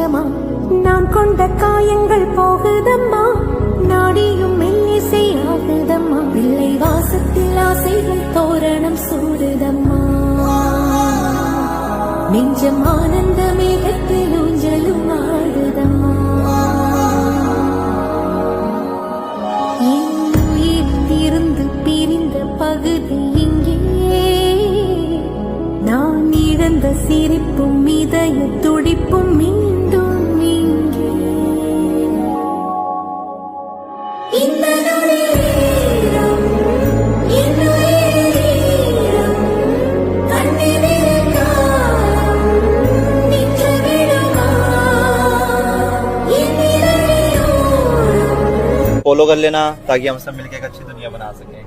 நெஞ்சமா நான் கொண்ட காயங்கள் போகுதம்மா, நாடியும் மெல்லிசை ஆகுதம்மா, பிள்ளை வாசத்தில் ஆசைகள் தோரணம் சூடுதம்மா, நெஞ்சம் ஆனந்த மேகத்தில் ஊஞ்சலும் ஆடுதம்மா. என் உயிரிலிருந்து பிரிந்த பகுதி இங்கே, நான் இழந்த சிரிப்பும் இதய துடிப்பும் மீண்டும் இங்கே. இந்த நொடியிலும் என் உயிரிலும் கண்ணினில் காலம் நின்று விடுமா, என் நிழலியோரம். फॉलो कर लेना ताकि हम सब मिलकर एक अच्छी दुनिया बना सकें।